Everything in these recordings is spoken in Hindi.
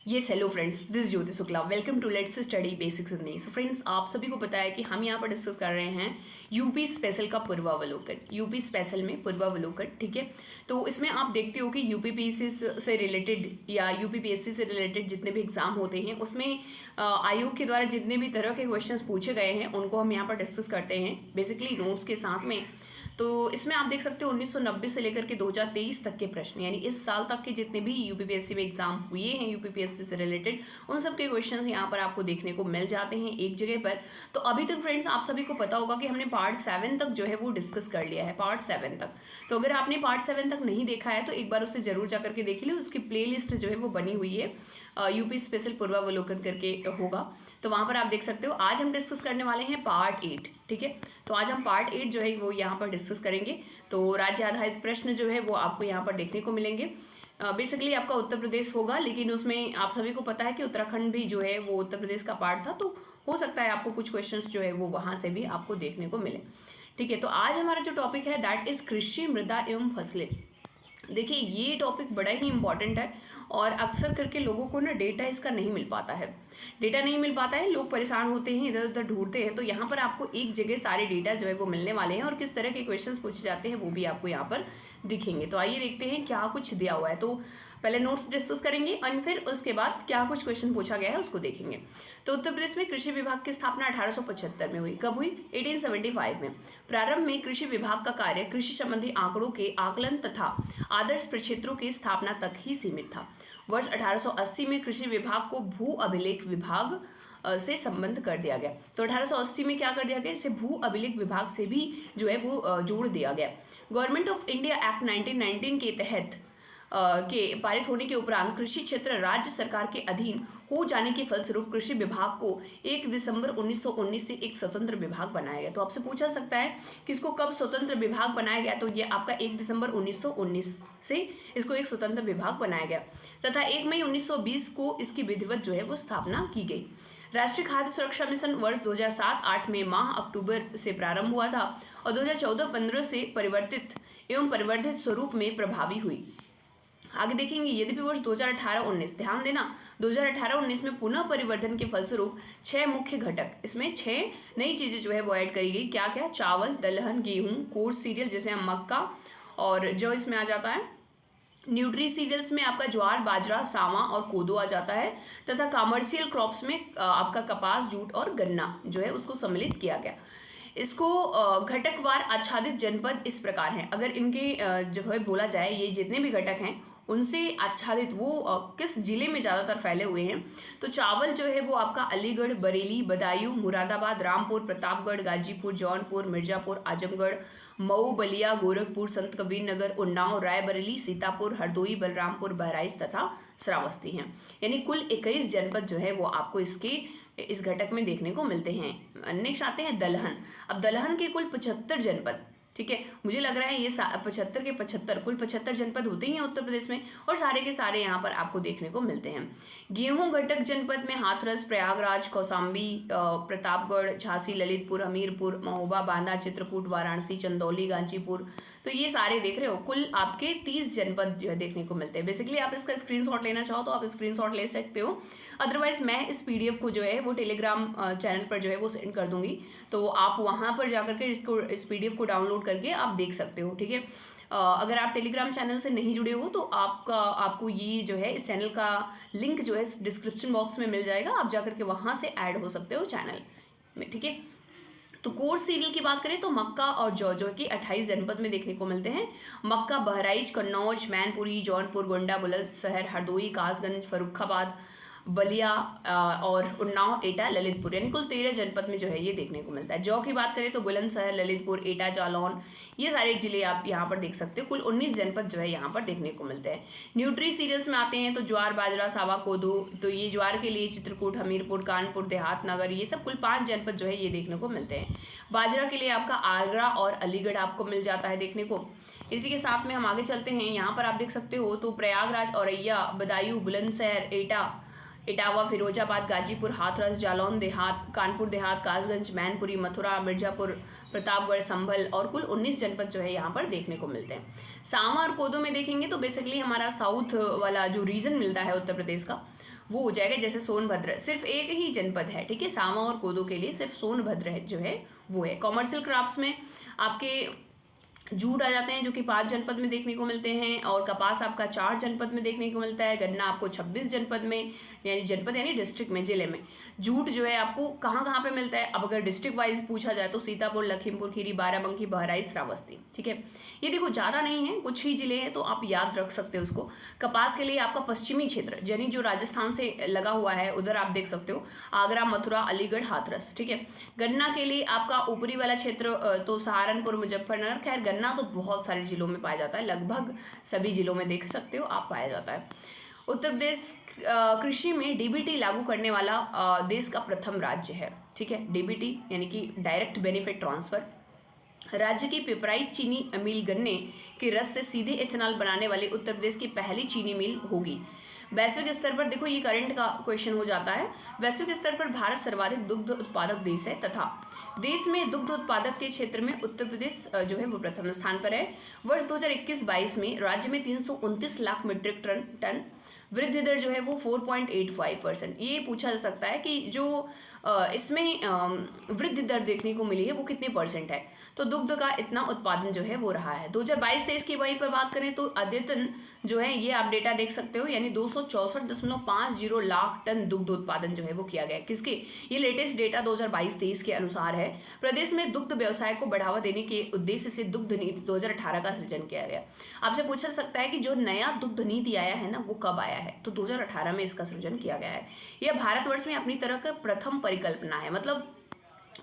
Yes hello friends, this Jyoti Shukla. Welcome to let's study basics with me. So friends, आप सभी को पता है कि हम यहाँ पर डिस्कस कर रहे हैं यूपी स्पेशल का पूर्वावलोकन। यूपी स्पेशल में पूर्वावलोकन, ठीक है। तो इसमें आप देखते हो कि यूपीपीएससी से रिलेटेड या यूपीपीएससी से रिलेटेड जितने भी एग्जाम होते हैं उसमें आयोग के द्वारा जितने भी तरह के क्वेश्चंस पूछे गए हैं उनको हम यहाँ पर डिस्कस करते हैं बेसिकली नोट्स के साथ में। तो इसमें आप देख सकते हो 1990 से लेकर के 2023 तक के प्रश्न, यानी इस साल तक के जितने भी यूपीपीएससी में एग्जाम हुए हैं यूपीपीएससी से रिलेटेड उन सब के क्वेश्चंस यहाँ पर आपको देखने को मिल जाते हैं एक जगह पर। तो अभी तक फ्रेंड्स आप सभी को पता होगा कि हमने पार्ट 7 तक जो है वो डिस्कस कर लिया है, पार्ट 7 तक। तो अगर आपने पार्ट 7 तक नहीं देखा है तो एक बार उसे जरूर जा करके देख लीजिए, उसकी प्ले लिस्ट जो है वो बनी हुई है, यूपी स्पेशल पूर्वावलोकन करके होगा, तो वहाँ पर आप देख सकते हो। आज हम डिस्कस करने वाले हैं पार्ट 8, ठीक है। तो आज हम पार्ट 8 जो है वो यहाँ पर डिस्कस करेंगे। तो राज्य आधारित प्रश्न जो है वो आपको यहाँ पर देखने को मिलेंगे। बेसिकली आपका उत्तर प्रदेश होगा, लेकिन उसमें आप सभी को पता है कि उत्तराखंड भी जो है वो उत्तर प्रदेश का पार्ट था, तो हो सकता है आपको कुछ क्वेश्चंस जो है वो वहाँ से भी आपको देखने को मिले, ठीक है। तो आज हमारा जो टॉपिक है दैट इज कृषि, मृदा एवं फसलें। देखिए, ये टॉपिक बड़ा ही इंपॉर्टेंट है और अक्सर करके लोगों को ना डेटा इसका नहीं मिल पाता है। डेटा नहीं मिल पाता है, लोग परेशान होते हैं, इधर उधर ढूंढते हैं। तो यहाँ पर आपको एक जगह सारे डेटा जो है वो मिलने वाले हैं और किस तरह के क्वेश्चंस पूछे जाते हैं वो भी आपको यहाँ पर दिखेंगे। तो आइए देखते हैं क्या कुछ दिया हुआ है। तो पहले नोट्स डिस्कस करेंगे और फिर उसके बाद क्या कुछ क्वेश्चन पूछा गया है उसको देखेंगे। तो उत्तर प्रदेश में कृषि विभाग की स्थापना 1875 में हुई। कब हुई? 1875 में। प्रारंभ में कृषि विभाग का कार्य कृषि संबंधी आंकड़ों के आकलन तथा आदर्श प्रक्षेत्रों की स्थापना तक ही सीमित था। वर्ष 1880 में कृषि विभाग को भू अभिलेख विभाग से संबंध कर दिया गया। तो 1880 में क्या कर दिया गया? इसे भू अभिलेख विभाग से भी जो है वो जोड़ दिया गया। गवर्नमेंट ऑफ इंडिया एक्ट 1919 के तहत के पारित होने के उपरांत कृषि क्षेत्र राज्य सरकार के अधीन हो जाने के फलस्वरूप कृषि विभाग को 1 दिसंबर 1919 से एक स्वतंत्र विभाग बनाया गया। तो आपसे पूछा सकता है कि इसको कब स्वतंत्र विभाग बनाया गया? तो ये आपका 1 दिसंबर 1919 से इसको एक स्वतंत्र विभाग बनाया गया तथा 1 मई 1920 को इसकी विधिवत जो है वो स्थापना की गई। राष्ट्रीय खाद्य सुरक्षा मिशन वर्ष 2007-8 में माह अक्टूबर से प्रारंभ हुआ था और 2014-15 से परिवर्तित एवं परिवर्धित स्वरूप में प्रभावी हुई। आगे देखेंगे, यद्यपि वर्ष 2018-19, ध्यान देना, 2018-19 में पुनः परिवर्तन के फलस्वरूप 6 मुख्य घटक, इसमें 6 नई चीजें जो है वो ऐड करी गई। क्या क्या? चावल, दलहन, गेहूं, कोर्स सीरियल जैसे हम मक्का और जो इसमें आ जाता है। न्यूट्री सीरियल्स में आपका ज्वार, बाजरा, सावा और कोदो आ जाता है तथा कॉमर्शियल क्रॉप्स में आपका कपास, जूट और गन्ना जो है उसको सम्मिलित किया गया। इसको घटकवार आच्छादित जनपद इस प्रकार हैं। अगर इनके जो है बोला जाए, ये जितने भी घटक हैं उनसे आच्छादित वो किस जिले में ज़्यादातर फैले हुए हैं? तो चावल जो है वो आपका अलीगढ़, बरेली, बदायूं, मुरादाबाद, रामपुर, प्रतापगढ़, गाजीपुर, जौनपुर, मिर्जापुर, आजमगढ़, मऊ, बलिया, गोरखपुर, संत कबीर नगर, उन्नाव, रायबरेली, सीतापुर, हरदोई, बलरामपुर, बहराइच तथा श्रावस्ती हैं। यानी कुल 21 जनपद जो है वो आपको इस घटक में देखने को मिलते हैं। नेक्स्ट आते हैं दलहन। अब दलहन के कुल 75 जनपद, ठीक है। मुझे लग रहा है ये 75 के 75 कुल 75 जनपद होते ही हैं उत्तर प्रदेश में और सारे के सारे यहाँ पर आपको देखने को मिलते हैं। गेहूं घटक जनपद में हाथरस, प्रयागराज, कौशाम्बी, प्रतापगढ़, झांसी, ललितपुर, हमीरपुर, महोबा, बांदा, चित्रकूट, वाराणसी, चंदौली, गांजीपुर, तो ये सारे देख रहे हो। कुल आपके 30 जनपद जो है देखने को मिलते हैं। बेसिकली आप इसका स्क्रीनशॉट लेना चाहो तो आप स्क्रीनशॉट ले सकते हो, अदरवाइज मैं इस पीडीएफ को जो है वो टेलीग्राम चैनल पर जो है वो सेंड कर दूंगी, तो आप वहाँ पर जाकर के इस पीडीएफ को डाउनलोड करके आप देख सकते हो, ठीक है। अगर आप टेलीग्राम चैनल से नहीं जुड़े हो तो आपको ये जो है इस चैनल का लिंक जो है डिस्क्रिप्शन बॉक्स में मिल जाएगा, आप जाकर के वहाँ से ऐड हो सकते हो चैनल में, ठीक है। तो कोर्स सीरियल की बात करें तो मक्का और जौ जो कि 28 जनपद में देखने को मिलते हैं। मक्का बहराइच, कन्नौज, मैनपुरी, जौनपुर, गोंडा, बुलंदशहर, हरदोई, कासगंज, फर्रुखाबाद, बलिया और उन्नाव, एटा, ललितपुर, यानी कुल 13 जनपद में जो है ये देखने को मिलता है। जौ की बात करें तो बुलंदशहर, ललितपुर, एटा, जालौन, ये सारे जिले आप यहाँ पर देख सकते हो। कुल 19 जनपद जो है यहाँ पर देखने को मिलते हैं। न्यूट्री सीरियल्स में आते हैं तो ज्वार, बाजरा, सावा, कोदो, तो ये ज्वार के लिए चित्रकूट, हमीरपुर, कानपुर, देहात, नगर, ये सब कुल 5 जनपद जो है ये देखने को मिलते हैं। बाजरा के लिए आपका आगरा और अलीगढ़ आपको मिल जाता है देखने को। इसी के साथ में हम आगे चलते हैं, यहाँ पर आप देख सकते हो तो प्रयागराज, औरैया, बदायूं, बुलंदशहर, एटा, इटावा, फिरोजाबाद, गाजीपुर, हाथरस, जालौन देहात, कानपुर देहात, कासगंज, मैनपुरी, मथुरा, मिर्जापुर, प्रतापगढ़, संभल और कुल 19 जनपद जो है यहाँ पर देखने को मिलते हैं। सावा और कोदो में देखेंगे तो बेसिकली हमारा साउथ वाला जो रीजन मिलता है उत्तर प्रदेश का वो हो जाएगा जैसे सोनभद्र सिर्फ एक ही जनपद है, ठीक है, सामा और कोदो के लिए सिर्फ सोनभद्र है जो है वो है। कॉमर्शियल क्रॉप्स में आपके जूट आ जाते हैं जो कि 5 जनपद में देखने को मिलते हैं, और कपास आपका 4 जनपद में देखने को मिलता है। गन्ना आपको 26 जनपद में, यानी जनपद यानी डिस्ट्रिक्ट में, जिले में। जूट जो है आपको कहाँ कहाँ पे मिलता है, अब अगर डिस्ट्रिक्ट वाइज पूछा जाए तो सीतापुर, लखीमपुर खीरी, बाराबंकी, बहराइच, श्रावस्ती, ठीक है। ये देखो ज़्यादा नहीं है, कुछ ही जिले हैं तो आप याद रख सकते हो उसको। कपास के लिए आपका पश्चिमी क्षेत्र यानी जो राजस्थान से लगा हुआ है उधर आप देख सकते हो, आगरा, मथुरा, अलीगढ़, हाथरस, ठीक है। गन्ना के लिए आपका ऊपरी वाला क्षेत्र तो सहारनपुर, मुजफ्फरनगर, खैर गन्ना तो बहुत सारे जिलों में पाया जाता है, लगभग सभी जिलों में देख सकते हो आप पाया जाता है। उत्तर प्रदेश कृषि में डीबीटी लागू करने वाला देश का प्रथम राज्य है, ठीक है। डीबीटी यानी कि डायरेक्ट बेनिफिट ट्रांसफर। राज्य की पिपराइच चीनी मिल गन्ने के रस से सीधे इथेनॉल बनाने वाली उत्तर प्रदेश की पहली चीनी मिल होगी। वैश्विक स्तर पर देखो, ये करंट का क्वेश्चन हो जाता है। वैश्विक स्तर पर भारत सर्वाधिक दुग्ध उत्पादक देश है तथा देश में दुग्ध उत्पादक के क्षेत्र में उत्तर प्रदेश जो है वो प्रथम स्थान पर है। वर्ष 2021-22 में राज्य में 329 लाख मीट्रिक टन वृद्धि दर जो है वो 4.85%। ये पूछा जा सकता है कि जो इसमें वृद्धि दर देखने को मिली है वो कितने परसेंट है, तो दुग्ध का इतना उत्पादन जो है वो रहा है। 2022-23 की वहीं पर बात करें तो अद्यतन जो है ये आप डेटा देख सकते हो, यानी 264.50 लाख टन दुग्ध उत्पादन जो है वो किया गया है। किसके, ये लेटेस्ट डेटा 2022-23 के अनुसार है। प्रदेश में दुग्ध व्यवसाय को बढ़ावा देने के उद्देश्य से दुग्ध नीति 2018 का सृजन किया गया। आपसे पूछा सकता है कि जो नया दुग्ध नीति आया है ना वो कब आया है, तो 2018 में इसका सृजन किया गया है। यह भारतवर्ष में अपनी तरह का प्रथम परिकल्पना है, मतलब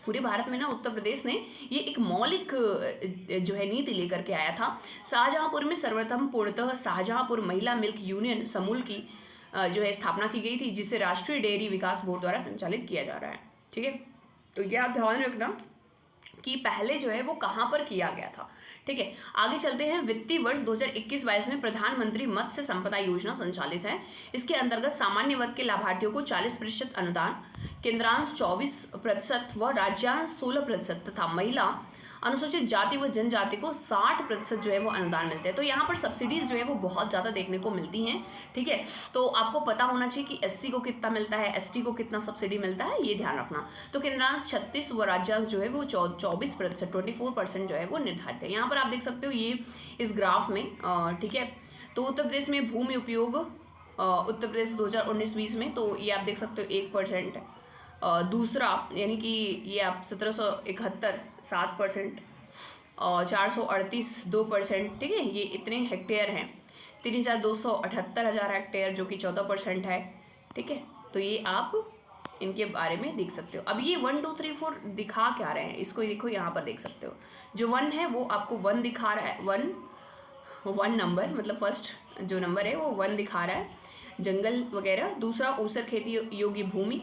पूरे भारत में ना उत्तर प्रदेश ने ये एक मौलिक जो है नीति लेकर के आया था। शाहजहांपुर में सर्वप्रथम पूर्णतः शाहजहांपुर महिला मिल्क यूनियन समूल की जो है स्थापना की गई थी, जिसे राष्ट्रीय डेयरी विकास बोर्ड द्वारा संचालित किया जा रहा है, ठीक है। तो ये आप ध्यान रखना कि पहले जो है वो कहाँ पर किया गया था, ठीक है। आगे चलते हैं। वित्तीय वर्ष 2021-22 में प्रधानमंत्री मत्स्य संपदा योजना संचालित है। इसके अंतर्गत सामान्य वर्ग के लाभार्थियों को 40% अनुदान, केंद्रांश 24% व राज्यांश 16% तथा महिला अनुसूचित जाति व जनजाति को 60% जो है वो अनुदान मिलते हैं। तो यहाँ पर सब्सिडीज जो है वो बहुत ज़्यादा देखने को मिलती हैं, ठीक है। तो आपको पता होना चाहिए कि एससी को कितना मिलता है, एसटी को कितना सब्सिडी मिलता है, ये ध्यान रखना। तो केंद्रांश 36 व राज्यांश जो है वो 24%, 24% जो है वो निर्धारित है। यहाँ पर आप देख सकते हो ये इस ग्राफ में, ठीक है। तो उत्तर प्रदेश में भूमि उपयोग उत्तर प्रदेश 2019-20 में, तो ये आप देख सकते हो 1%। दूसरा यानी कि ये आप 1771 7%, और 438 2%, ठीक है। ये इतने हेक्टेयर हैं। 3,278,000 हेक्टेयर जो कि 14% है, ठीक है। तो ये आप इनके बारे में देख सकते हो। अब ये 1 2 3 4 दिखा क्या रहे हैं, इसको देखो यहाँ पर देख सकते हो। जो 1 है वो आपको 1 दिखा रहा है, 1 नंबर, मतलब फर्स्ट जो नंबर है वो 1 दिखा रहा है, जंगल वगैरह। दूसरा ऊसर खेती योग्य भूमि,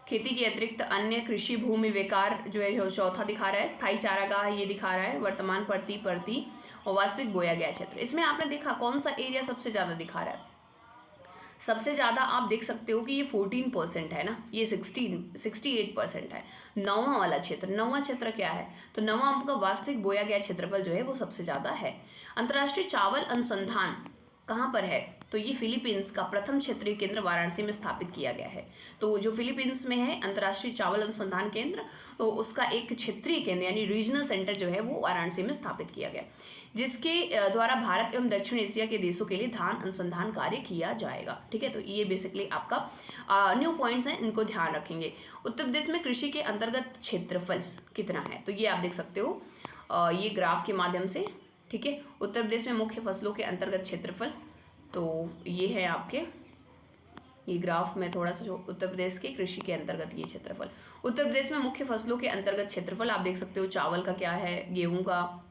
खेती के अतिरिक्त अन्य कृषि भूमि विकार जो है जो चौथा दिखा रहा है। स्थायी चारागाह ये दिखा रहा है, वर्तमान प्रति और वास्तविक बोया गया क्षेत्र। इसमें आपने देखा कौन सा एरिया सबसे ज़्यादा दिखा रहा है, सबसे ज़्यादा आप देख सकते हो कि ये 14% है ना, ये 68% है। नौवां वाला क्षेत्र, नौवां क्षेत्र क्या है, तो नौवां आपका वास्तविक बोया गया क्षेत्रफल जो है वो सबसे ज़्यादा है। अंतर्राष्ट्रीय चावल अनुसंधान कहाँ पर है, तो ये फिलीपींस का प्रथम क्षेत्रीय केंद्र वाराणसी में स्थापित किया गया है। तो जो फिलीपींस में है अंतर्राष्ट्रीय चावल अनुसंधान केंद्र, तो उसका एक क्षेत्रीय केंद्र यानी रीजनल सेंटर जो है वो वाराणसी में स्थापित किया गया, जिसके द्वारा भारत एवं दक्षिण एशिया के देशों के लिए धान अनुसंधान कार्य किया जाएगा, ठीक है। तो ये बेसिकली आपका न्यू पॉइंट्स हैं, इनको ध्यान रखेंगे। उत्तर प्रदेश में कृषि के अंतर्गत क्षेत्रफल कितना है, तो ये आप देख सकते हो ये ग्राफ के माध्यम से, ठीक है। उत्तर प्रदेश में मुख्य फसलों के अंतर्गत क्षेत्रफल, तो ये है आपके ये ग्राफ में थोड़ा सा, जो उत्तर प्रदेश के कृषि के अंतर्गत ये क्षेत्रफल। उत्तर प्रदेश में मुख्य फसलों के अंतर्गत क्षेत्रफल आप देख सकते हो, चावल का क्या है, गेहूं का,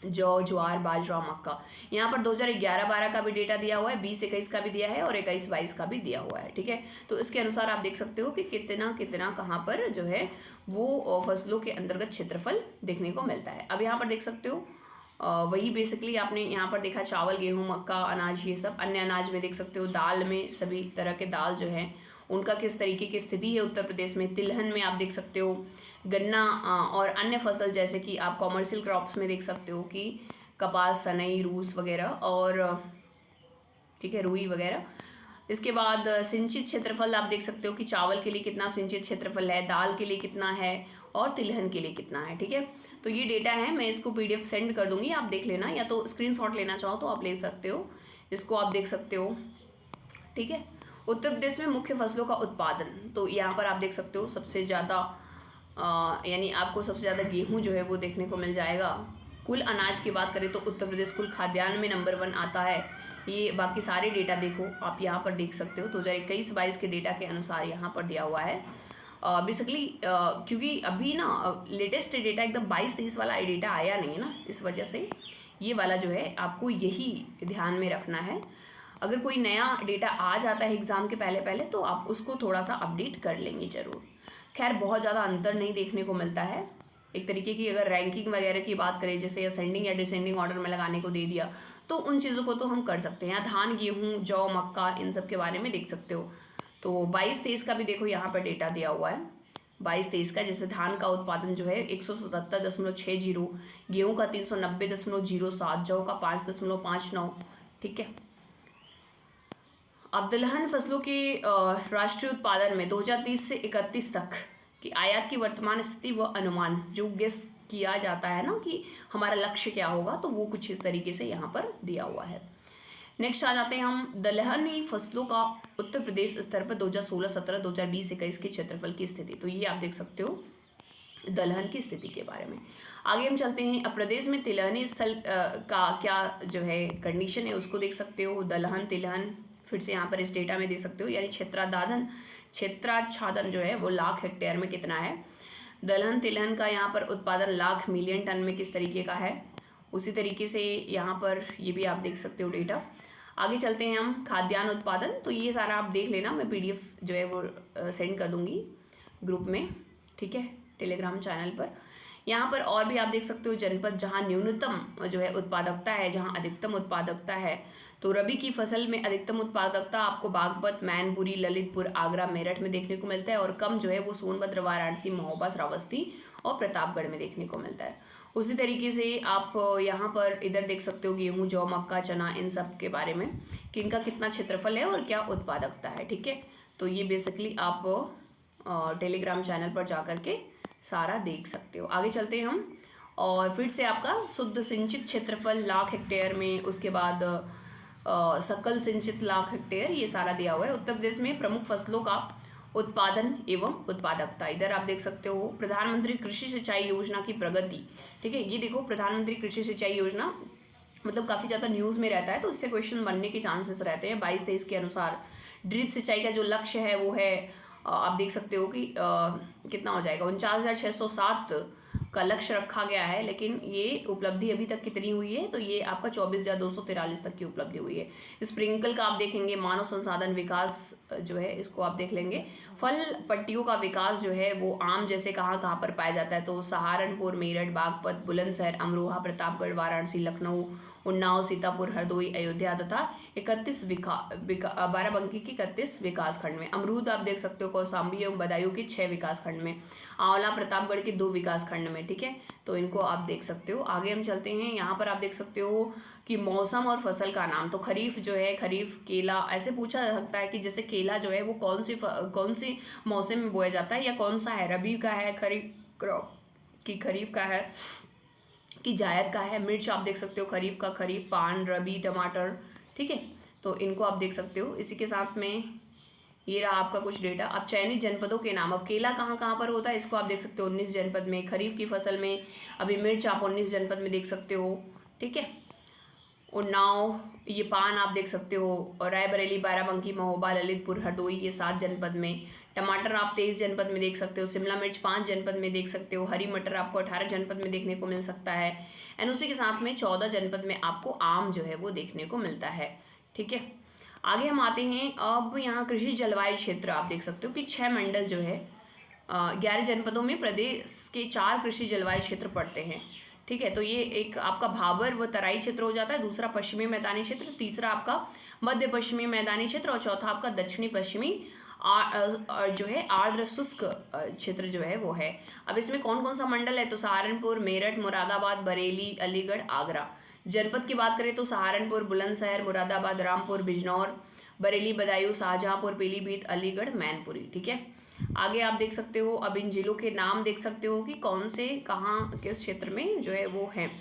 जौ, ज्वार, बाजरा, मक्का। यहाँ पर 2011-12 का भी डेटा दिया हुआ है, 20-21 का भी दिया है और 21-22 का भी दिया हुआ है, ठीक है। तो इसके अनुसार आप देख सकते हो कि कितना कितना कहाँ पर जो है वो फसलों के अंतर्गत क्षेत्रफल देखने को मिलता है। अब यहाँ पर देख सकते हो वही बेसिकली आपने यहाँ पर देखा, चावल, गेहूं, मक्का, अनाज, ये सब। अन्य अनाज में देख सकते हो दाल में सभी तरह के दाल जो हैं उनका किस तरीके की स्थिति है उत्तर प्रदेश में। तिलहन में आप देख सकते हो गन्ना और अन्य फसल, जैसे कि आप कॉमर्शियल क्रॉप्स में देख सकते हो कि कपास, सनई, रूस वगैरह और ठीक है रुई वगैरह। इसके बाद सिंचित क्षेत्रफल आप देख सकते हो कि चावल के लिए कितना सिंचित क्षेत्रफल है, दाल के लिए कितना है और तिलहन के लिए कितना है। ठीक है, तो ये डेटा है, मैं इसको PDF सेंड कर दूंगी, आप देख लेना, या तो स्क्रीनशॉट लेना चाहो तो आप ले सकते हो, इसको आप देख सकते हो। ठीक है, उत्तर प्रदेश में मुख्य फसलों का उत्पादन, तो यहाँ पर आप देख सकते हो सबसे ज़्यादा यानी आपको सबसे ज़्यादा गेहूँ जो है वो देखने को मिल जाएगा। कुल अनाज की बात करें तो उत्तर प्रदेश कुल खाद्यान्न में नंबर 1 आता है। ये बाकी सारे डेटा देखो आप यहाँ पर देख सकते हो, 2021-22 के डेटा के अनुसार यहाँ पर दिया हुआ है। बेसिकली क्योंकि अभी ना लेटेस्ट डेटा एकदम 22-23 वाला डेटा आया नहीं है ना, इस वजह से ये वाला जो है आपको यही ध्यान में रखना है। अगर कोई नया डेटा आ जाता है एग्ज़ाम के पहले पहले तो आप उसको थोड़ा सा अपडेट कर लेंगे ज़रूर। खैर बहुत ज़्यादा अंतर नहीं देखने को मिलता है। एक तरीके की अगर रैंकिंग वगैरह की बात करें, जैसे असेंडिंग या डिसेंडिंग ऑर्डर में लगाने को दे दिया, तो उन चीज़ों को तो हम कर सकते हैं। धान, गेहूँ, जौ, मक्का, इन सब के बारे में देख सकते हो। तो 22-23 का भी देखो यहाँ पर डेटा दिया हुआ है, 22-23 का। जैसे धान का उत्पादन जो है 177.60, गेहूँ का 390.07, जौ का 5.59। ठीक है, अब दलहन फसलों के राष्ट्रीय उत्पादन में 2030 से 31 तक की आयात की वर्तमान स्थिति व अनुमान जो गेस किया जाता है ना कि हमारा लक्ष्य क्या होगा, तो वो कुछ इस तरीके से यहाँ पर दिया हुआ है। नेक्स्ट आ जाते हैं हम दलहनी फसलों का उत्तर प्रदेश स्तर पर 2016-17, 2020-21 के क्षेत्रफल की स्थिति। तो ये आप देख सकते हो दलहन की स्थिति के बारे में। आगे हम चलते हैं, अब प्रदेश में तिलहनी स्थल का क्या जो है कंडीशन है उसको देख सकते हो। दलहन, तिलहन फिर से यहाँ पर इस डेटा में देख सकते हो, यानी क्षेत्राच्छादन जो है वो लाख हेक्टेयर में कितना है। दलहन तिलहन का यहाँ पर उत्पादन लाख मिलियन टन में किस तरीके का है, उसी तरीके से यहाँ पर ये भी आप देख सकते हो डेटा। आगे चलते हैं हम, खाद्यान्न उत्पादन, तो ये सारा आप देख लेना, मैं PDF जो है वो सेंड कर दूँगी ग्रुप में। ठीक है, टेलीग्राम चैनल पर। यहाँ पर और भी आप देख सकते हो जनपद जहाँ न्यूनतम जो है उत्पादकता है, जहाँ अधिकतम उत्पादकता है। तो रबी की फसल में अधिकतम उत्पादकता आपको बागपत, मैनपुरी, ललितपुर, आगरा, मेरठ में देखने को मिलता है, और कम जो है वो सोनभद्र, वाराणसी, महोबा, श्रावस्ती और प्रतापगढ़ में देखने को मिलता है। उसी तरीके से आप यहाँ पर इधर देख सकते हो गेहूँ, जौ, मक्का, चना, इन सब के बारे में कि इनका कितना क्षेत्रफल है और क्या उत्पादकता है। ठीक है, तो ये बेसिकली आप टेलीग्राम चैनल पर जा कर के सारा देख सकते हो। आगे चलते हैं हम, और फिर से आपका शुद्ध सिंचित क्षेत्रफल लाख हेक्टेयर में, उसके बाद सकल सिंचित लाख हेक्टेयर, ये सारा दिया हुआ है। उत्तर प्रदेश में प्रमुख फसलों का उत्पादन एवं उत्पादकता, इधर आप देख सकते हो। प्रधानमंत्री कृषि सिंचाई योजना की प्रगति, ठीक है, ये देखो प्रधानमंत्री कृषि सिंचाई योजना मतलब काफ़ी ज़्यादा न्यूज़ में रहता है, तो इससे क्वेश्चन बनने के चांसेस रहते हैं। 22-23 के अनुसार ड्रिप सिंचाई का जो लक्ष्य है वो है, आप देख सकते हो कि कितना हो जाएगा, 49,607 का लक्ष्य रखा गया है, लेकिन ये उपलब्धि अभी तक कितनी हुई है, तो ये आपका 24,243 तक की उपलब्धि हुई है। स्प्रिंकल का आप देखेंगे, मानव संसाधन विकास जो है इसको आप देख लेंगे। फल पट्टियों का विकास जो है वो आम जैसे कहाँ कहाँ पर पाया जाता है, तो सहारनपुर, मेरठ, बागपत, बुलंदशहर, अमरोहा, प्रतापगढ़, वाराणसी, लखनऊ, उन्नाव, सीतापुर, हरदोई, अयोध्या तथा बाराबंकी की 31 विकास खंड में। अमरूद आप देख सकते हो कौशाम्बी एवं बदायूं के 6 विकास खंड में। आंवला प्रतापगढ़ के 2 विकास खंड में। ठीक है, तो इनको आप देख सकते हो। आगे हम चलते हैं, यहाँ पर आप देख सकते हो कि मौसम और फसल का नाम, तो खरीफ जो है, खरीफ केला, ऐसे पूछा जा सकता है कि जैसे केला जो है वो कौन सी मौसम में बोया जाता है, या कौन सा है, रबी का है, खरीफ क्रॉप की खरीफ का है कि जायद का है। मिर्च आप देख सकते हो खरीफ का, खरीफ, पान, रबी, टमाटर। ठीक है, तो इनको आप देख सकते हो। इसी के साथ में ये रहा आपका कुछ डेटा। अब चयनित जनपदों के नाम, अब केला कहाँ कहाँ पर होता है इसको आप देख सकते हो 19 जनपद में। खरीफ की फसल में अभी मिर्च आप 19 जनपद में देख सकते हो। ठीक है, उन्नाव, ये पान आप देख सकते हो, और रायबरेली, बाराबंकी, महोबा, ललितपुर, हरदोई, ये 7 जनपद में। टमाटर आप 23 जनपद में देख सकते हो। शिमला मिर्च 5 जनपद में देख सकते हो। हरी मटर आपको 18 जनपद में देखने को मिल सकता है। एंड उसी के साथ में 14 जनपद में आपको आम जो है वो देखने को मिलता है। ठीक है, आगे हम आते हैं। अब यहाँ कृषि जलवायु क्षेत्र आप देख सकते हो कि 6 मंडल जो है 11 जनपदों में प्रदेश के 4 कृषि जलवायु क्षेत्र पड़ते हैं। ठीक है, तो ये एक आपका भाबर व तराई क्षेत्र हो जाता है, दूसरा पश्चिमी मैदानी क्षेत्र, तीसरा आपका मध्य पश्चिमी मैदानी क्षेत्र, और चौथा आपका दक्षिणी पश्चिमी जो है आर्द्र शुष्क क्षेत्र जो है वो है। अब इसमें कौन कौन सा मंडल है, तो सहारनपुर, मेरठ, मुरादाबाद, बरेली, अलीगढ़, आगरा। जनपद की बात करें तो सहारनपुर, बुलंदशहर, मुरादाबाद, रामपुर, बिजनौर, बरेली, बदायूं, शाहजहांपुर, पीलीभीत, अलीगढ़, मैनपुरी। ठीक है, आगे आप देख सकते हो, अब इन जिलों के नाम देख सकते हो कि कौन से कहाँ किस क्षेत्र में जो है वो हैं।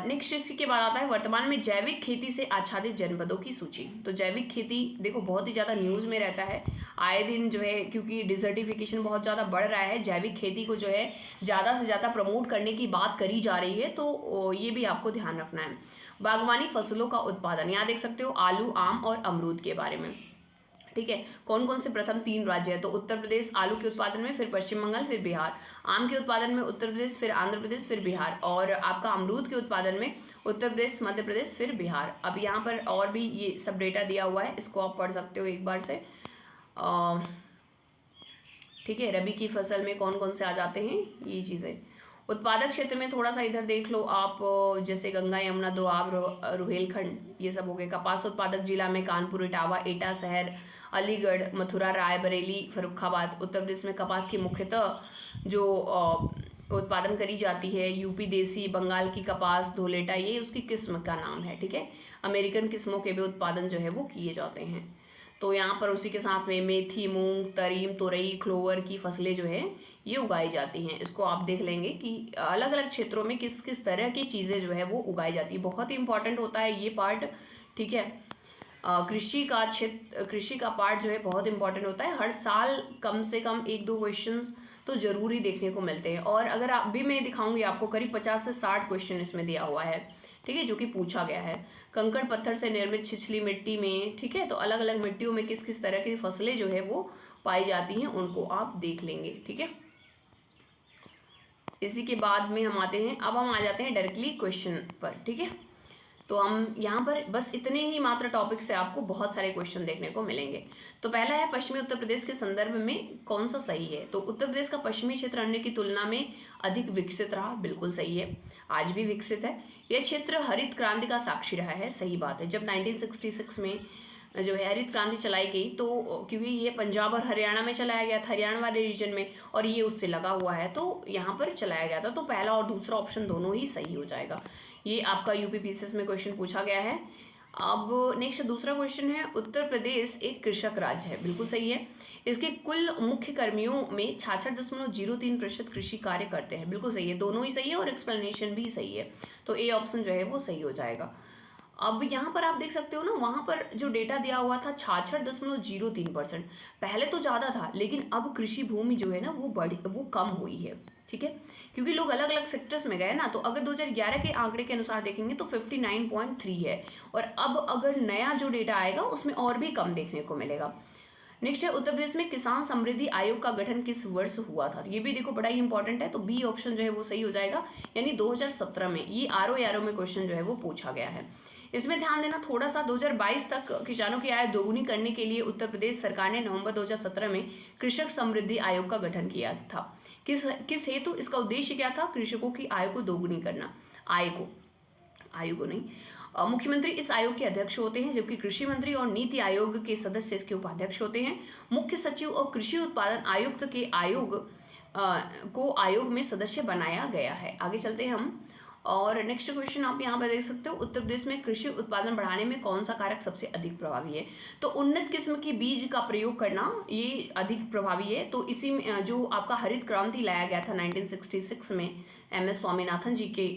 नेक्स्ट इसी के बाद आता है वर्तमान में जैविक खेती से आच्छादित जनपदों की सूची। तो जैविक खेती देखो बहुत ही ज़्यादा न्यूज़ में रहता है आए दिन जो है, क्योंकि डिजर्टिफिकेशन बहुत ज़्यादा बढ़ रहा है, जैविक खेती को जो है ज़्यादा से ज़्यादा प्रमोट करने की बात करी जा रही है, तो ये भी आपको ध्यान रखना है। बागवानी फसलों का उत्पादन, यहाँ देख सकते हो आलू, आम और अमरूद के बारे में। ठीक है, कौन कौन से प्रथम 3 राज्य है, तो उत्तर प्रदेश आलू के उत्पादन में, फिर पश्चिम बंगाल, फिर बिहार। आम के उत्पादन में उत्तर प्रदेश, फिर आंध्र प्रदेश, फिर बिहार। और आपका अमरूद के उत्पादन में उत्तर प्रदेश, मध्य प्रदेश, फिर बिहार। अब यहाँ पर और भी ये सब डेटा दिया हुआ है, इसको आप पढ़ सकते हो एक बार से। ठीक है, रबी की फसल में कौन कौन से आ जाते हैं ये चीज़ें। उत्पादक क्षेत्र में थोड़ा सा इधर देख लो आप, जैसे गंगा, यमुना, दोआब, रुहेलखंड, ये सब हो गए। कपास उत्पादक जिला में कानपुर, इटावा, एटा शहर, अलीगढ़, मथुरा, रायबरेली, फर्रुखाबाद। उत्तर प्रदेश में कपास की मुख्यतः जो उत्पादन करी जाती है, यूपी देसी, बंगाल की कपास, धोलेटा, ये उसकी किस्म का नाम है। ठीक है, अमेरिकन किस्मों के भी उत्पादन जो है वो किए जाते हैं। तो यहाँ पर उसी के साथ में मेथी, मूंग, तरीम, तुरई, क्लोवर की फसलें जो है ये उगाई जाती हैं। इसको आप देख लेंगे कि अलग अलग क्षेत्रों में किस किस तरह की चीज़ें जो है वो उगाई जाती है, बहुत ही इंपॉर्टेंट होता है ये पार्ट। ठीक है, कृषि का क्षेत्र, कृषि का पार्ट जो है बहुत इंपॉर्टेंट होता है। हर साल कम से कम 1-2 क्वेश्चंस तो जरूरी देखने को मिलते हैं, और अगर आप भी मैं दिखाऊंगी आपको करीब 50 से 60 क्वेश्चन इसमें दिया हुआ है। ठीक है, जो कि पूछा गया है। कंकड़ पत्थर से निर्मित छिछली मिट्टी में, ठीक है, तो अलग अलग मिट्टियों में किस किस तरह की फसलें जो है वो पाई जाती हैं, उनको आप देख लेंगे। ठीक है, इसी के बाद में हम आते हैं, अब हम आ जाते हैं डायरेक्टली क्वेश्चन पर। ठीक है, तो हम यहाँ पर बस इतने ही मात्र टॉपिक से आपको बहुत सारे क्वेश्चन देखने को मिलेंगे। तो पहला है पश्चिमी उत्तर प्रदेश के संदर्भ में कौन सा सही है, तो उत्तर प्रदेश का पश्चिमी क्षेत्र अन्य की तुलना में अधिक विकसित रहा, बिल्कुल सही है, आज भी विकसित है। यह क्षेत्र हरित क्रांति का साक्षी रहा है, सही बात है। जब 1966 में जो है हरित क्रांति चलाई गई, तो क्योंकि ये पंजाब और हरियाणा में चलाया गया था, हरियाणा वाले रीजन में, और ये उससे लगा हुआ है, तो यहाँ पर चलाया गया था, तो पहला और दूसरा ऑप्शन दोनों ही सही हो जाएगा। ये आपका यूपी पीसीएस में क्वेश्चन पूछा गया है। अब नेक्स्ट दूसरा क्वेश्चन है, उत्तर प्रदेश एक कृषक राज्य है, बिल्कुल सही है। इसके कुल मुख्य कर्मियों में 66.03% कृषि कार्य करते हैं, बिल्कुल सही है, दोनों ही सही है और एक्सप्लेनेशन भी सही है, तो ए ऑप्शन जो है वो सही हो जाएगा। अब यहाँ पर आप देख सकते हो ना, वहाँ पर जो डेटा दिया हुआ था 66.03%, पहले तो ज़्यादा था, लेकिन अब कृषि भूमि जो है ना वो कम हुई है। ठीक है, क्योंकि लोग अलग अलग सेक्टर्स में गए ना, तो अगर 2011 के आंकड़े के अनुसार देखेंगे तो 59.3 है, और अब अगर नया जो डेटा आएगा उसमें और भी कम देखने को मिलेगा। नेक्स्ट है, उत्तर प्रदेश में किसान समृद्धि आयोग का गठन किस वर्ष हुआ था, ये भी देखो बड़ा ही इंपॉर्टेंट है, तो बी ऑप्शन जो है वो सही हो जाएगा, यानी 2017 में। ये आरओ में क्वेश्चन जो है वो पूछा गया है। इसमें ध्यान देना थोड़ा सा, 2022 तक किसानों की आय दोगुनी करने के लिए उत्तर प्रदेश सरकार ने नवंबर 2017 में कृषक समृद्धि आयोग का गठन किया था। किस हेतु, इसका उद्देश्य क्या था, कृषकों की आय को दोगुनी करना, आय को नहीं। मुख्यमंत्री इस आयोग के अध्यक्ष होते हैं, जबकि कृषि मंत्री और नीति आयोग के सदस्य इसके उपाध्यक्ष होते हैं। मुख्य सचिव और कृषि उत्पादन आयुक्त के आयोग में सदस्य बनाया गया है। आगे चलते हैं हम, और नेक्स्ट क्वेश्चन आप यहाँ पर देख सकते हो, उत्तर प्रदेश में कृषि उत्पादन बढ़ाने में कौन सा कारक सबसे अधिक प्रभावी है, तो उन्नत किस्म के बीज का प्रयोग करना ये अधिक प्रभावी है। तो इसी में जो आपका हरित क्रांति लाया गया था 1966 में MS स्वामीनाथन जी के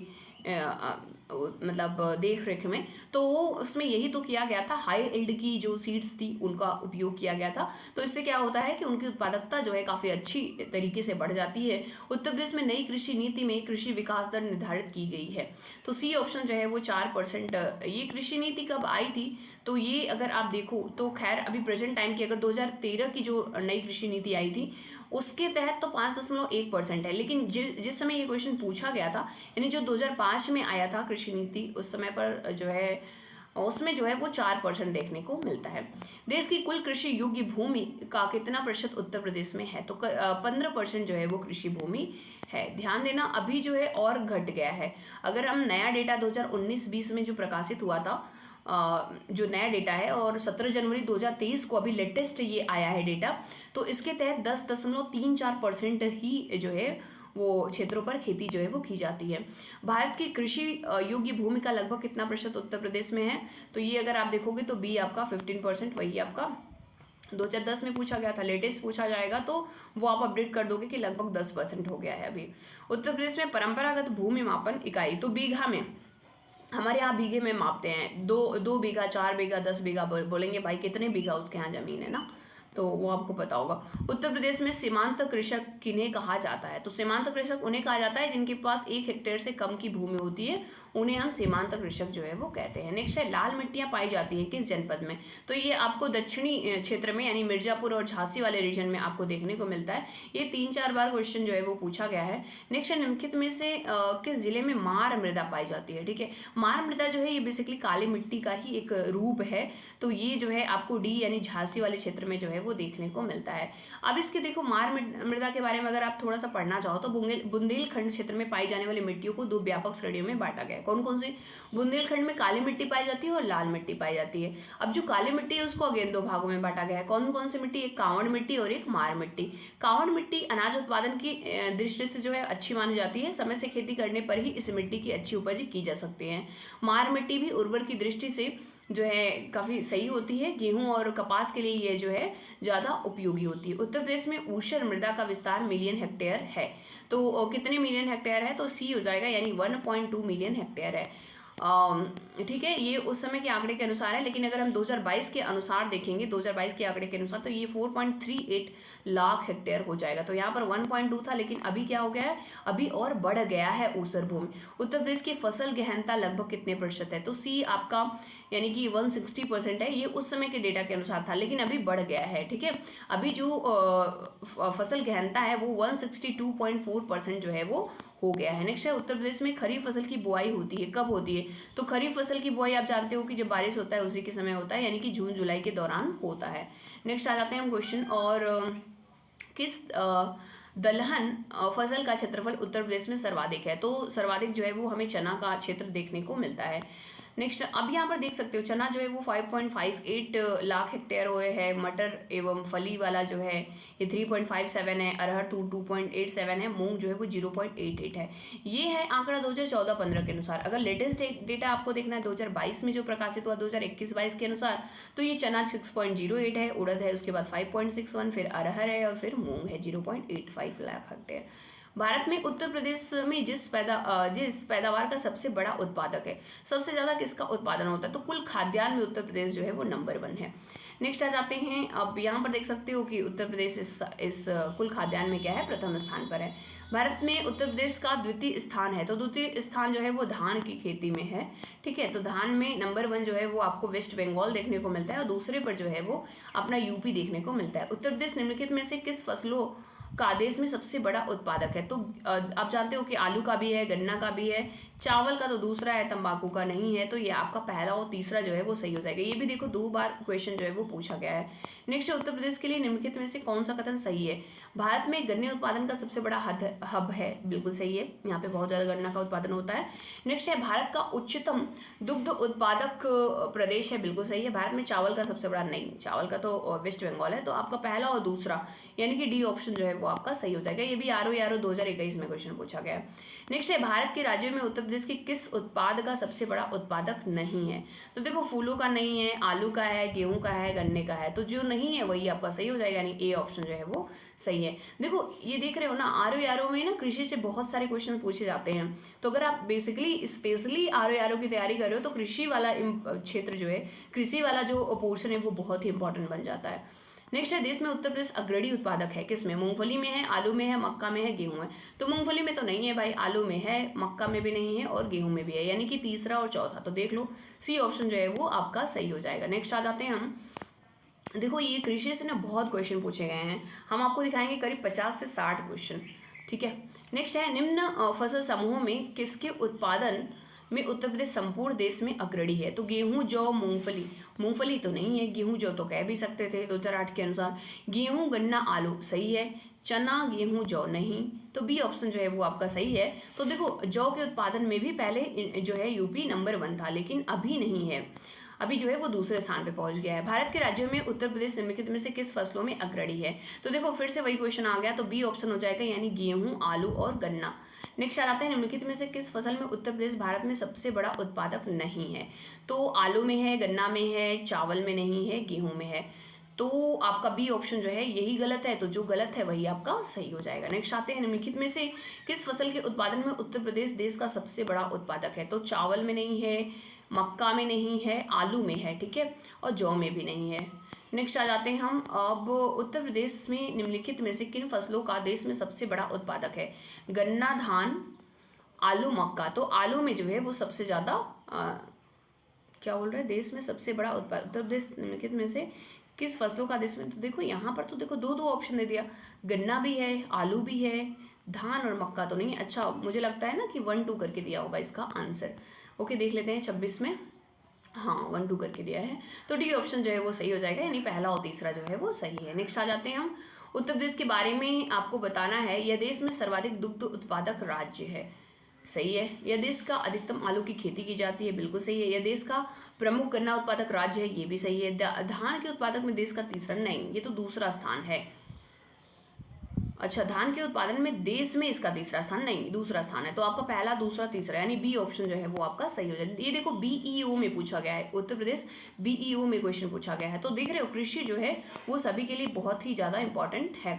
मतलब देख रेख में, तो उसमें यही तो किया गया था, हाई यील्ड की जो सीड्स थी उनका उपयोग किया गया था। तो इससे क्या होता है कि उनकी उत्पादकता जो है काफ़ी अच्छी तरीके से बढ़ जाती है। उत्तर प्रदेश में नई कृषि नीति में कृषि विकास दर निर्धारित की गई है, तो सी ऑप्शन जो है वो 4%। ये कृषि नीति कब आई थी, तो ये अगर आप देखो तो खैर अभी प्रेजेंट टाइम की, अगर 2013 की जो नई कृषि नीति आई थी उसके तहत तो 5.1% है, लेकिन जिस समय ये क्वेश्चन पूछा गया था, यानी जो 2005 में आया था कृषि नीति, उस समय पर जो है उसमें जो है वो 4% देखने को मिलता है। देश की कुल कृषि योग्य भूमि का कितना प्रतिशत उत्तर प्रदेश में है, तो 15% जो है वो कृषि भूमि है। ध्यान देना अभी जो है और घट गया है, अगर हम नया डेटा 2019-20 में जो प्रकाशित हुआ था, जो नया डेटा है, और 17 जनवरी 2023 को अभी लेटेस्ट ये आया है डेटा, तो इसके तहत 10.34% ही जो है वो क्षेत्रों पर खेती जो है वो की जाती है। भारत की कृषि योग्य भूमि का लगभग कितना प्रतिशत उत्तर प्रदेश में है? तो ये अगर आप देखोगे तो बी आपका 15%, वही आपका 2010 में पूछा गया था, लेटेस्ट पूछा जाएगा तो वो आप अपडेट कर दोगे कि लगभग 10% हो गया है अभी। उत्तर प्रदेश में परंपरागत भूमि मापन इकाई, तो बीघा में, हमारे यहाँ बीघे में मापते हैं, 2 बीघा, 4 बीघा, 10 बीघा बोलेंगे भाई कितने बीघा उसके यहाँ ज़मीन है ना, तो वो आपको पता होगा। उत्तर प्रदेश में सीमांत कृषक किन्हें कहा जाता है? तो सीमांत कृषक उन्हें कहा जाता है जिनके पास 1 हेक्टेयर से कम की भूमि होती है, उन्हें हम सीमांत कृषक जो है वो कहते हैं। नेक्स्ट है, लाल मिट्टियाँ पाई जाती हैं किस जनपद में? तो ये आपको दक्षिणी क्षेत्र में यानी मिर्जापुर और झांसी वाले रीजन में आपको देखने को मिलता है। ये 3-4 बार क्वेश्चन जो है वो पूछा गया है। नेक्स्ट है, निम्नलिखित में से किस जिले में मार मृदा पाई जाती है? ठीक है, मार मृदा जो है ये बेसिकली काली मिट्टी का ही एक रूप है, तो ये जो है आपको डी यानी झांसी वाले क्षेत्र में जो है वो देखने को मिलता है। अब इसके देखो मार मृदा के बारे में अगर आप थोड़ा सा पढ़ना चाहो तो बुंदेलखंड क्षेत्र में पाई जाने वाली मिट्टियों को 2 व्यापक श्रेणियों में बांटा गया है। कौन कौन सी? बुंदेलखंड में काली मिट्टी पाई जाती है और लाल मिट्टी पाई जाती है। अब जो काली मिट्टी है उसको अगेन 2 भागों में बांटा गया है। कौन कौन सी मिट्टी? एक कांवड़ मिट्टी और एक मार मिट्टी। कांवड़ मिट्टी अनाज उत्पादन की दृष्टि से जो है अच्छी मानी जाती है, समय से खेती करने पर ही इस मिट्टी की अच्छी उपज की जा सकती है। मार मिट्टी भी उर्वर की दृष्टि से जो है काफ़ी सही होती है, गेहूं और कपास के लिए ये जो है ज़्यादा उपयोगी होती है। उत्तर प्रदेश में ऊषर मृदा का विस्तार मिलियन हेक्टेयर है, तो कितने मिलियन हेक्टेयर है? तो सी हो जाएगा, यानी 1.2 मिलियन हेक्टेयर है। ठीक है, ये उस समय के आंकड़े के अनुसार है, लेकिन अगर हम 2022 के अनुसार देखेंगे, 2022 के आंकड़े के अनुसार, तो ये 4.38 लाख हेक्टेयर हो जाएगा। तो यहाँ पर 1.2 था, लेकिन अभी क्या हो गया है? अभी और बढ़ गया है ऊसर भूमि। उत्तर प्रदेश की फसल गहनता लगभग कितने प्रतिशत है? तो सी आपका यानी कि 160% है, ये उस समय के डेटा के अनुसार था, लेकिन अभी बढ़ गया है। ठीक है, अभी जो फसल गहनता है वो 162.4% जो है वो हो गया है। नेक्स्ट है, उत्तर प्रदेश में खरीफ फसल की बुआई होती है, कब होती है? तो खरीफ फसल की बुआई आप जानते हो कि जब बारिश होता है उसी के समय होता है, यानी कि जून जुलाई के दौरान होता है। नेक्स्ट आ जाते हैं हम क्वेश्चन, और किस दलहन फसल का क्षेत्रफल उत्तर प्रदेश में सर्वाधिक है? तो सर्वाधिक जो है वो हमें चना का क्षेत्र देखने को मिलता है। नेक्स्ट, अब यहाँ पर देख सकते हो चना जो है वो 5.58 लाख हेक्टेयर हुए है, मटर एवं फली वाला जो है ये 3.57 है, अरहर 2.87 है, मूंग जो है वो 0.88 है। ये है आंकड़ा 2014-15 के अनुसार। अगर लेटेस्ट डेटा आपको देखना है 2022 में जो प्रकाशित हुआ 2021-22 के अनुसार, तो ये चना 6.08 है, उड़द है उसके बाद 5.61, फिर अरहर है और फिर मूंग है 0.85 लाख हेक्टेयर। भारत में उत्तर प्रदेश में जिस पैदावार का सबसे बड़ा उत्पादक है, सबसे ज़्यादा किसका उत्पादन होता है? तो कुल खाद्यान्न में उत्तर प्रदेश जो है वो नंबर 1 है। नेक्स्ट आ जाते हैं, अब यहाँ पर देख सकते हो कि उत्तर प्रदेश इस कुल खाद्यान्न में क्या है? प्रथम स्थान पर है। भारत में उत्तर प्रदेश का द्वितीय स्थान है, तो द्वितीय स्थान जो है वो धान की खेती में है। ठीक है, तो धान में नंबर 1 जो है वो आपको वेस्ट बंगाल देखने को मिलता है, और दूसरे पर जो है वो अपना यूपी देखने को मिलता है। उत्तर प्रदेश निम्नलिखित में से किस फसलों का देश में सबसे बड़ा उत्पादक है? तो आप जानते हो कि आलू का भी है, गन्ना का भी है, चावल का तो दूसरा है, तंबाकू का नहीं है, तो ये आपका पहला और तीसरा जो है वो सही हो जाएगा। ये भी देखो 2 बार क्वेश्चन जो है वो पूछा गया है। नेक्स्ट, उत्तर प्रदेश के लिए निम्नलिखित में से कौन सा कथन सही है? भारत में गन्ने उत्पादन का सबसे बड़ा हब है, बिल्कुल सही है, यहाँ पे बहुत ज़्यादा गन्ना का उत्पादन होता है। नेक्स्ट है, भारत का उच्चतम दुग्ध उत्पादक प्रदेश है, बिल्कुल सही है। भारत में चावल का सबसे बड़ा, नहीं, चावल का तो वेस्ट बंगाल है, तो आपका पहला और दूसरा यानी कि डी ऑप्शन जो है वो आपका सही हो जाएगा। ये भी आरओ 2021 में क्वेश्चन पूछा गया है। नेक्स्ट है, भारत के राज्यों में उत्तर प्रदेश के किस उत्पाद का सबसे बड़ा उत्पादक नहीं है? तो देखो फूलों का नहीं है, आलू का है, गेहूं का है, गन्ने का है, तो जो नहीं है वही आपका सही हो जाएगा, यानी ए ऑप्शन जो है वो सही है। देखो ये देख रहे हो ना, आरओ में ना कृषि से बहुत सारे क्वेश्चन पूछे जाते हैं, तो अगर आप बेसिकली स्पेशली आरओ की तैयारी कर रहे हो तो कृषि वाला क्षेत्र जो है, कृषि वाला जो पोर्शन है वो बहुत ही इंपॉर्टेंट बन जाता है। नेक्स्ट है, देश में उत्तर प्रदेश अग्रणी उत्पादक है किसमें? मूंगफली में है, आलू में है, मक्का में है, गेहूं है। तो मूंगफली में तो नहीं है भाई, आलू में है, मक्का में भी नहीं है और गेहूं में भी है, यानी कि तीसरा और चौथा, तो देख लो सी ऑप्शन जो है वो आपका सही हो जाएगा। नेक्स्ट आ जाते हैं हम, देखो ये कृषि से ना बहुत क्वेश्चन पूछे गए हैं, हम आपको दिखाएंगे करीब 50 से 60 क्वेश्चन। ठीक है, नेक्स्ट है, निम्न फसल समूहों में किसके उत्पादन में उत्तर प्रदेश संपूर्ण देश में अग्रणी है? तो गेहूं, जौ, मूंगफली, मूंगफली तो नहीं है, गेहूं जौ तो कह भी सकते थे 2008 के अनुसार। गेहूं, गन्ना, आलू सही है, चना, गेहूं, जौ नहीं, तो बी ऑप्शन जो है वो आपका सही है। तो देखो जौ के उत्पादन में भी पहले जो है यूपी नंबर 1 था, लेकिन अभी नहीं है। अभी जो है वो दूसरे स्थान पे पहुंच गया है। भारत के राज्यों में उत्तर प्रदेश निम्नलिखित में से किस फसलों में अग्रणी है? तो देखो फिर से वही क्वेश्चन आ गया, तो बी ऑप्शन हो जाएगा, यानी गेहूं, आलू और गन्ना। नेक्स्ट आ जाते हैं, निम्नलिखित में से किस फसल में उत्तर प्रदेश भारत में सबसे बड़ा उत्पादक नहीं है? तो आलू में है, गन्ना में है, चावल में नहीं है, गेहूं में है। तो आपका बी ऑप्शन जो है यही गलत है, तो जो गलत है वही आपका सही हो जाएगा। नेक्स्ट आते हैं, निम्नलिखित में से किस फसल के उत्पादन में उत्तर प्रदेश देश का सबसे बड़ा उत्पादक है? तो चावल में नहीं है, मक्का में नहीं है, आलू में है, ठीक है, और जौ में भी नहीं है। नेक्स्ट आ जाते हैं हम, अब उत्तर प्रदेश में निम्नलिखित में से किन फसलों का देश में सबसे बड़ा उत्पादक है? गन्ना, धान, आलू, मक्का। तो आलू में जो है वो सबसे ज़्यादा क्या बोल रहे हैं, देश में सबसे बड़ा उत्पादक उत्तर प्रदेश निम्नलिखित में से किस फसलों का देश में? तो देखो यहाँ पर तो देखो दो दो ऑप्शन दे दिया, गन्ना भी है, आलू भी है, धान और मक्का तो नहीं। अच्छा, मुझे लगता है ना कि 1 2 करके दिया होगा इसका आंसर। ओके, देख लेते हैं 26 में, हाँ 1 2 करके दिया है, तो डी ऑप्शन जो है वो सही हो जाएगा, यानी पहला और तीसरा जो है वो सही है। नेक्स्ट आ जाते हैं हम, उत्तर प्रदेश के बारे में आपको बताना है, यह देश में सर्वाधिक दुग्ध उत्पादक राज्य है। सही है। यह देश का अधिकतम आलू की खेती की जाती है, बिल्कुल सही है। यह देश का प्रमुख गन्ना उत्पादक राज्य है, ये भी सही है। धान के उत्पादक में देश का तीसरा, नहीं ये तो दूसरा स्थान है। अच्छा, धान के उत्पादन में देश में इसका तीसरा स्थान, नहीं दूसरा स्थान है, तो आपका पहला, दूसरा, तीसरा, यानी बी ऑप्शन जो है वो आपका सही हो जाए। ये देखो बीईओ में पूछा गया है, उत्तर प्रदेश बीईओ में क्वेश्चन पूछा गया है, तो देख रहे हो कृषि जो है वो सभी के लिए बहुत ही ज़्यादा इंपॉर्टेंट है।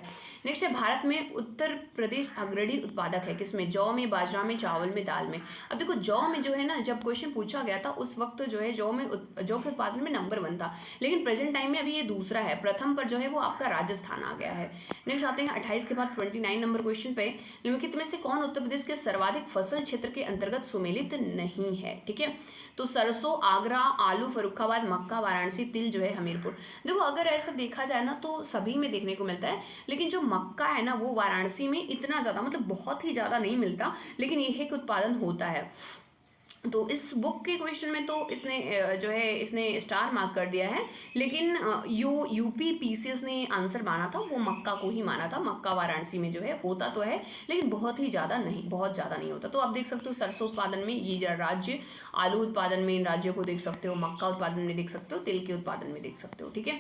नेक्स्ट है, भारत में उत्तर प्रदेश अग्रणी उत्पादक है किसमें? जौ में, बाजरा में, चावल में, दाल में। अब देखो जौ में जो है ना, जब क्वेश्चन पूछा गया था उस वक्त जो है जौ के उत्पादन में नंबर 1 था, लेकिन प्रेजेंट टाइम में अभी ये दूसरा है, प्रथम पर जो है वो आपका राजस्थान आ गया है। नेक्स्ट आते हैं 28 के बाद 29 नंबर क्वेश्चन पे, निम्नलिखित में से कौन उत्तर प्रदेश के सर्वाधिक फसल क्षेत्र के अंतर्गत सुमेलित नहीं है? ठीक है, तो सरसों आगरा, आलू फर्रुखाबाद, मक्का वाराणसी, तिल जो है हमीरपुर। देखो अगर ऐसा देखा जाए ना तो सभी में देखने को मिलता है, लेकिन जो मक्का है ना वो वाराणसी में इतना ज़्यादा, मतलब बहुत ही ज़्यादा नहीं मिलता, लेकिन यह एक उत्पादन होता है। तो इस बुक के क्वेश्चन में तो इसने जो है इसने स्टार मार्क कर दिया है, लेकिन यूपी पीसीएस ने आंसर माना था वो मक्का को ही माना था। मक्का वाराणसी में जो है होता तो है, लेकिन बहुत ही ज़्यादा नहीं, बहुत ज़्यादा नहीं होता। तो आप देख सकते हो सरसों उत्पादन में ये राज्य, आलू उत्पादन में इन राज्यों को देख सकते हो, मक्का उत्पादन में देख सकते हो, तिल के उत्पादन में देख सकते हो। ठीक है,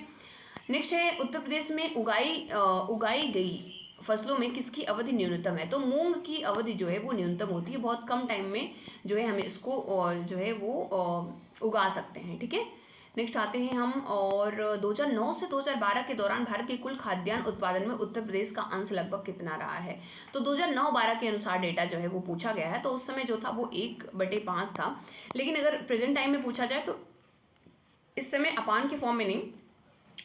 नेक्स्ट है, उत्तर प्रदेश में उगाई गई फसलों में किसकी अवधि न्यूनतम है? तो मूंग की अवधि जो है वो न्यूनतम होती है, बहुत कम टाइम में जो है हमें इसको जो है वो उगा सकते हैं। ठीक है, नेक्स्ट आते हैं हम, और 2009 से 2012 के दौरान भारत के कुल खाद्यान्न उत्पादन में उत्तर प्रदेश का अंश लगभग कितना रहा है? तो 2009-12 के अनुसार डेटा जो है वो पूछा गया है, तो उस समय जो था वो 1/5 था, लेकिन अगर प्रेजेंट टाइम में पूछा जाए तो इस समय अपान के फॉर्म में नहीं,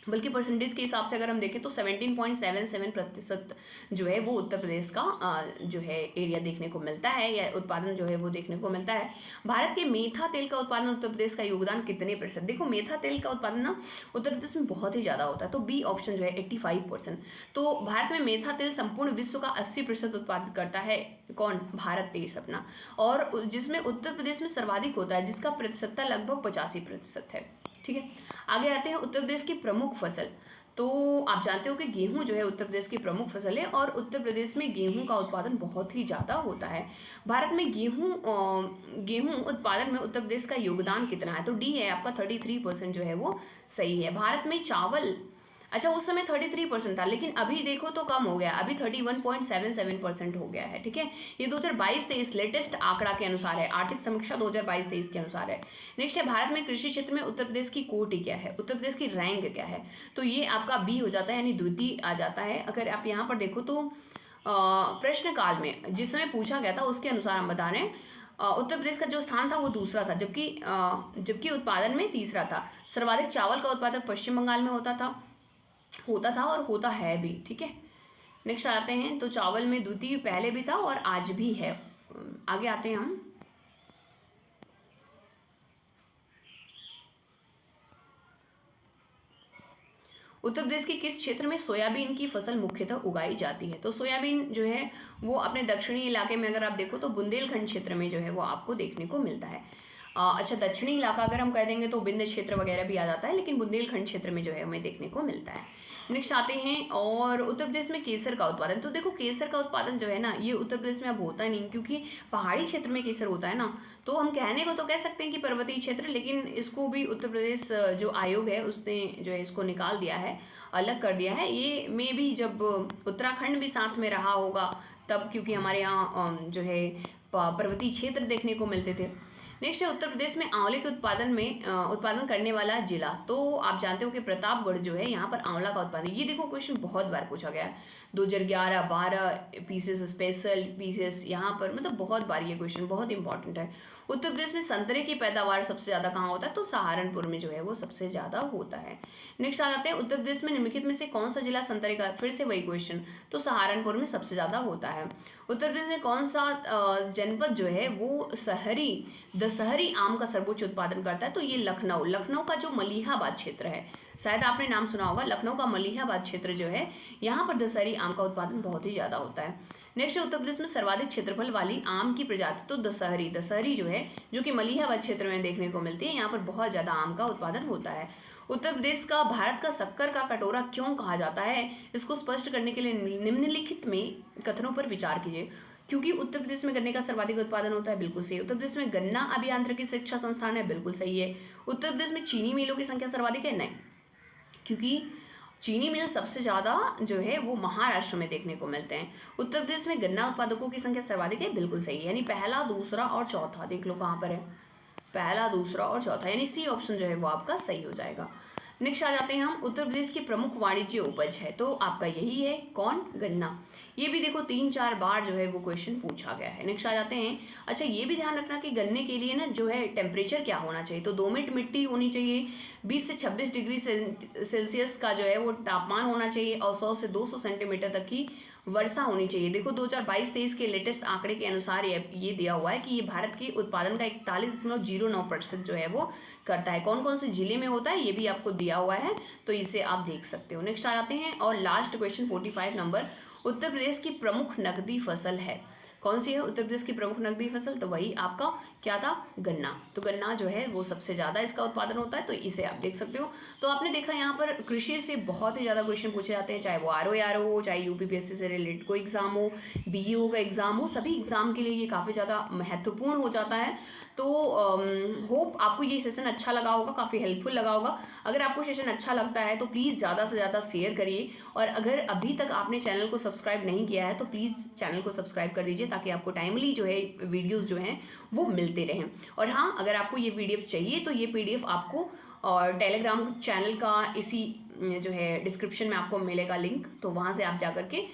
बल्कि परसेंटेज के हिसाब से अगर हम देखें तो 17.77% जो है वो उत्तर प्रदेश का जो है एरिया देखने को मिलता है, या उत्पादन जो है वो देखने को मिलता है। भारत के मेथा तेल का उत्पादन उत्तर प्रदेश का योगदान कितने %? देखो मेथा तेल का उत्पादन ना उत्तर प्रदेश में बहुत ही ज़्यादा होता है, तो बी ऑप्शन जो है 85%। तो भारत में मेथा तेल संपूर्ण विश्व का 80% उत्पादित करता है कौन? भारत देश अपना, और जिसमें उत्तर प्रदेश में सर्वाधिक होता है, जिसका प्रतिशतता लगभग 85% है। ठीक है, आगे आते हैं उत्तर प्रदेश की प्रमुख फसल। तो आप जानते हो कि गेहूं जो है उत्तर प्रदेश की प्रमुख फसल है, और उत्तर प्रदेश में गेहूं का उत्पादन बहुत ही ज़्यादा होता है। भारत में गेहूं उत्पादन में उत्तर प्रदेश का योगदान कितना है? तो डी है आपका 33% जो है वो सही है। भारत में चावल, अच्छा उस समय 33% था, लेकिन अभी देखो तो कम हो गया, अभी 31.77% हो गया है। ठीक है, ये 2022-23 लेटेस्ट आंकड़ा के अनुसार है, आर्थिक समीक्षा 2022-23 के अनुसार है। नेक्स्ट है, भारत में कृषि क्षेत्र में उत्तर प्रदेश की कोटि क्या है? उत्तर प्रदेश की रैंक क्या है? तो ये आपका बी हो जाता है, यानी द्वितीय आ जाता है। अगर आप यहाँ पर देखो तो प्रश्नकाल में जिस समय पूछा गया था उसके अनुसार हम बता रहे हैं, उत्तर प्रदेश का जो स्थान था वो दूसरा था, जबकि उत्पादन में तीसरा था। सर्वाधिक चावल का उत्पादक पश्चिम बंगाल में होता था और होता है भी। ठीक है, नेक्स्ट आते हैं, तो चावल में द्वितीय पहले भी था और आज भी है। आगे आते हैं हम, उत्तर प्रदेश के किस क्षेत्र में सोयाबीन की फसल मुख्यतः उगाई जाती है? तो सोयाबीन जो है वो अपने दक्षिणी इलाके में अगर आप देखो तो बुंदेलखंड क्षेत्र में जो है वो आपको देखने को मिलता है। अच्छा, दक्षिणी इलाका अगर हम कह देंगे तो विंध्य क्षेत्र वगैरह भी आ जाता है, लेकिन बुंदेलखंड क्षेत्र में जो है हमें देखने को मिलता है। नेक्स्ट आते हैं, और उत्तर प्रदेश में केसर का उत्पादन। तो देखो केसर का उत्पादन जो है ना, ये उत्तर प्रदेश में अब होता नहीं, क्योंकि पहाड़ी क्षेत्र में केसर होता है ना। तो हम कहने को तो कह सकते हैं कि पर्वतीय क्षेत्र, लेकिन इसको भी उत्तर प्रदेश जो आयोग है उसने जो है इसको निकाल दिया है, अलग कर दिया है। ये में भी जब उत्तराखंड भी साथ में रहा होगा तब, क्योंकि हमारे यहाँ जो है पर्वतीय क्षेत्र देखने को मिलते थे। नेक्स्ट है, उत्तर प्रदेश में आंवले के उत्पादन करने वाला जिला। तो आप जानते हो कि प्रतापगढ़ जो है यहाँ पर आंवला का उत्पादन, ये देखो क्वेश्चन बहुत बार पूछा गया है, 2011, 12 पीसेस, स्पेशल पीसेस यहाँ पर, मतलब बहुत बार ये क्वेश्चन बहुत इंपॉर्टेंट है। उत्तर प्रदेश में संतरे की पैदावार सबसे ज़्यादा कहाँ होता है, तो सहारनपुर में जो है वो सबसे ज़्यादा होता है। नेक्स्ट आ जाते हैं, उत्तर प्रदेश में निम्नलिखित में से कौन सा जिला संतरे का, फिर से वही क्वेश्चन, तो सहारनपुर में सबसे ज़्यादा होता है। उत्तर प्रदेश में कौन सा जनपद जो है वो दशहरी आम का सर्वोच्च उत्पादन करता है, तो ये लखनऊ का जो मलिहाबाद क्षेत्र है, शायद आपने नाम सुना होगा, लखनऊ का मलिहाबाद क्षेत्र जो है, यहाँ पर दशहरी आम का उत्पादन बहुत ही ज़्यादा होता है। नेक्स्ट, उत्तर प्रदेश में सर्वाधिक क्षेत्रफल वाली आम की प्रजाति, तो दशहरी जो है, जो कि मलिहाबाद क्षेत्र में देखने को मिलती है, यहाँ पर बहुत ज़्यादा आम का उत्पादन होता है। उत्तर प्रदेश का भारत का शक्कर का कटोरा क्यों कहा जाता है, इसको स्पष्ट करने के लिए निम्नलिखित में कथनों पर विचार कीजिए। क्योंकि उत्तर प्रदेश में गन्ने का सर्वाधिक उत्पादन होता है, बिल्कुल सही। उत्तर प्रदेश में गन्ना अभियांत्रिकी शिक्षा संस्थान है, बिल्कुल सही है। उत्तर प्रदेश में चीनी मिलों की संख्या सर्वाधिक है, नहीं, क्योंकि चीनी मिल सबसे ज़्यादा जो है वो महाराष्ट्र में देखने को मिलते हैं। उत्तर प्रदेश में गन्ना उत्पादकों की संख्या सर्वाधिक है, बिल्कुल सही है, यानी पहला, दूसरा और चौथा, देख लो कहाँ पर है, पहला, दूसरा और चौथा, यानी सी ऑप्शन जो है वो आपका सही हो जाएगा। नेक्स्ट आ जाते हैं हम, उत्तर प्रदेश की प्रमुख वाणिज्य उपज है, तो आपका यही है, कौन, गन्ना। ये भी देखो 3-4 बार जो है वो क्वेश्चन पूछा गया है। नेक्स्ट आ जाते हैं, अच्छा ये भी ध्यान रखना कि गन्ने के लिए ना जो है टेम्परेचर क्या होना चाहिए, तो दोमट मिट्टी होनी चाहिए, 20 से 26 डिग्री सेल्सियस का जो है वो तापमान होना चाहिए, और 100 से 200 सेंटीमीटर तक की वर्षा होनी चाहिए। देखो 2022-23 के लेटेस्ट आंकड़े के अनुसार ये दिया हुआ है कि ये भारत के उत्पादन का 41.09% जो है वो करता है। कौन कौन से जिले में होता है ये भी आपको दिया हुआ है, तो इसे आप देख सकते हो। नेक्स्ट आ जाते हैं, और last question 45 number, Uttar Pradesh की प्रमुख नकदी फसल है, कौन सी है उत्तर प्रदेश की प्रमुख नकदी फसल, तो वही आपका क्या था, गन्ना। तो गन्ना जो है वो सबसे ज़्यादा इसका उत्पादन होता है, तो इसे आप देख सकते हो। तो आपने देखा यहाँ पर कृषि से बहुत ही ज़्यादा क्वेश्चन पूछे जाते हैं, चाहे वो RO हो, चाहे यूपीपीएससी से रिलेटेड कोई एग्जाम हो, BEO का एग्जाम हो, सभी एग्जाम के लिए ये काफ़ी ज़्यादा महत्वपूर्ण हो जाता है। तो होप आपको ये सेशन अच्छा लगा होगा, काफ़ी हेल्पफुल लगा होगा। अगर आपको सेशन अच्छा लगता है तो प्लीज़ ज़्यादा से ज़्यादा शेयर करिए, और अगर अभी तक आपने चैनल को सब्सक्राइब नहीं किया है तो प्लीज़ चैनल को सब्सक्राइब कर दीजिए, ताकि आपको टाइमली जो है वीडियोस जो हैं वो मिलते रहें। और हाँ, अगर आपको ये PDF चाहिए तो ये PDF आपको और टेलीग्राम चैनल का इसी जो है डिस्क्रिप्शन में आपको मिलेगा लिंक, तो वहाँ से आप जा करके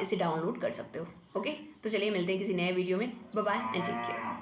इसे डाउनलोड कर सकते हो। ओके, तो चलिए मिलते हैं किसी नए वीडियो में। Bye bye and take care.